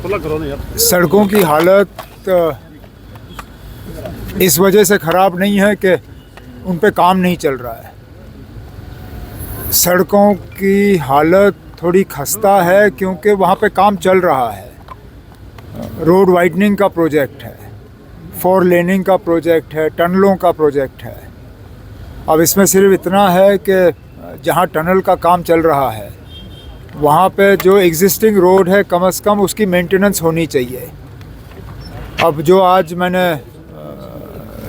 सड़कों की हालत इस वजह से ख़राब नहीं है कि उन पे काम नहीं चल रहा है। सड़कों की हालत थोड़ी खस्ता है क्योंकि वहाँ पे काम चल रहा है। रोड वाइडनिंग का प्रोजेक्ट है, 4 लेनिंग का प्रोजेक्ट है, टनलों का प्रोजेक्ट है। अब इसमें सिर्फ इतना है कि जहाँ टनल का काम चल रहा है वहाँ पे जो एग्जिस्टिंग रोड है कम से कम उसकी मेंटेनेंस होनी चाहिए। अब जो आज मैंने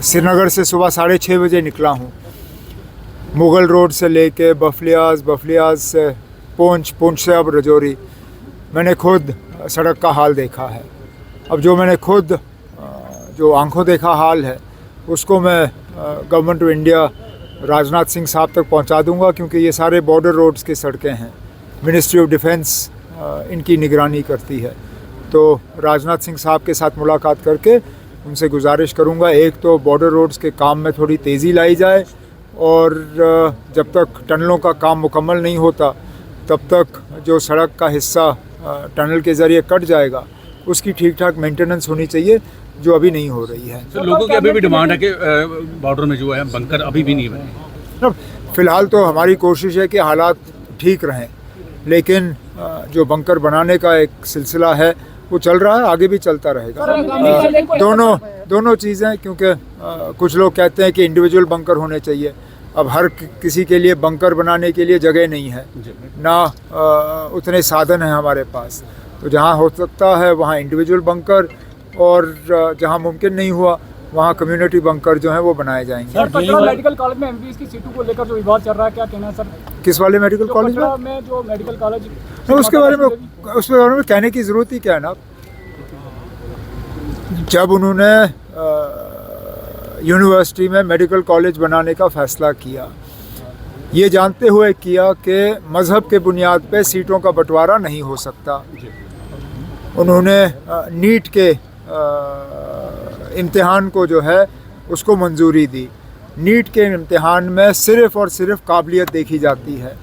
श्रीनगर से सुबह 6:30 बजे निकला हूँ, मुग़ल रोड से लेके बफलियाज से पूंछ से अब रजौरी, मैंने खुद सड़क का हाल देखा है। अब जो मैंने खुद जो आंखों देखा हाल है उसको मैं government of India Rajnath Singh साहब तक पहुंचा दूंगा, क्योंकि ये सारे बॉर्डर रोड्स की सड़कें हैं। मिनिस्ट्री ऑफ डिफेंस इनकी निगरानी करती है। तो राजनाथ सिंह साहब के साथ मुलाकात करके उनसे गुजारिश करूंगा, एक तो बॉर्डर रोड्स के काम में थोड़ी तेज़ी लाई जाए, और जब तक टनलों का काम मुकम्मल नहीं होता तब तक जो सड़क का हिस्सा टनल के ज़रिए कट जाएगा उसकी ठीक ठाक मेंटेनेंस होनी चाहिए, जो अभी नहीं हो रही है। तो लोगों की अभी भी डिमांड है कि बॉर्डर में जो है बंकर अभी भी नहीं बने। फ़िलहाल तो हमारी कोशिश है कि हालात ठीक रहें, लेकिन जो बंकर बनाने का एक सिलसिला है वो चल रहा है, आगे भी चलता रहेगा। दोनों चीज़ें, क्योंकि कुछ लोग कहते हैं कि इंडिविजुअल बंकर होने चाहिए। अब हर किसी के लिए बंकर बनाने के लिए जगह नहीं है, ना उतने साधन हैं हमारे पास। तो जहाँ हो सकता है वहाँ इंडिविजुअल बंकर, और जहाँ मुमकिन नहीं हुआ वहाँ कम्युनिटी बंकर जो हैं वो बनाए जाएंगे। सर, पटना मेडिकल कॉलेज में एमबीबीएस की सीटों को लेकर जो विवाद चल रहा है, क्या कहना है सर? किस वाले मेडिकल कॉलेज में जो मेडिकल कॉलेज तो उसके बारे में कहने की ज़रूरत ही क्या है ना। जब उन्होंने यूनिवर्सिटी में मेडिकल कॉलेज बनाने का फ़ैसला किया, ये जानते हुए किया कि मज़हब के बुनियाद पे सीटों का बंटवारा नहीं हो सकता। उन्होंने नीट के इम्तिहान को जो है उसको मंजूरी दी। नीट के इम्तिहान में सिर्फ़ और सिर्फ काबिलियत देखी जाती है।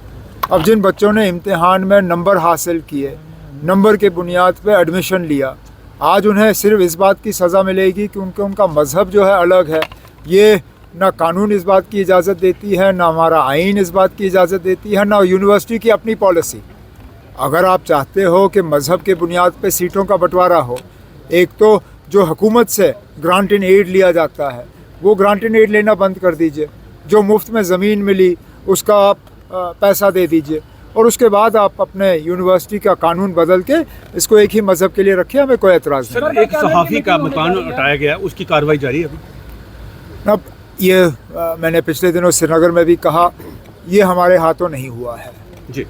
अब जिन बच्चों ने इम्तिहान में नंबर हासिल किए, नंबर के बुनियाद पे एडमिशन लिया, आज उन्हें सिर्फ इस बात की सज़ा मिलेगी कि उनका मज़हब जो है अलग है। ये ना कानून इस बात की इजाज़त देती है, ना हमारा आइन इस बात की इजाज़त देती है, ना यूनिवर्सिटी की अपनी पॉलिसी। अगर आप चाहते हो कि मज़हब के बुनियाद पे सीटों का बंटवारा हो, एक तो जो हुकूमत से ग्रांट इन एड लिया जाता है वो ग्रांट इन एड लेना बंद कर दीजिए। जो मुफ्त में ज़मीन मिली उसका आप पैसा दे दीजिए, और उसके बाद आप अपने यूनिवर्सिटी का कानून बदल के इसको एक ही मज़हब के लिए रखिए, हमें कोई एतराज़ नहीं। सर, एक सहाफ़ी का मकान उठाया गया, उसकी कार्रवाई जारी है अभी। अब ये मैंने पिछले दिनों श्रीनगर में भी कहा, ये हमारे हाथों नहीं हुआ है जी।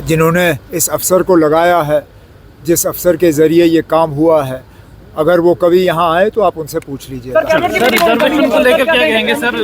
जिन्होंने इस अफसर को लगाया है, जिस अफसर के ज़रिए ये काम हुआ है, अगर वो कभी यहाँ आए तो आप उनसे पूछ लीजिए। सर, रिजर्वेशन को लेकर क्या कहेंगे सर?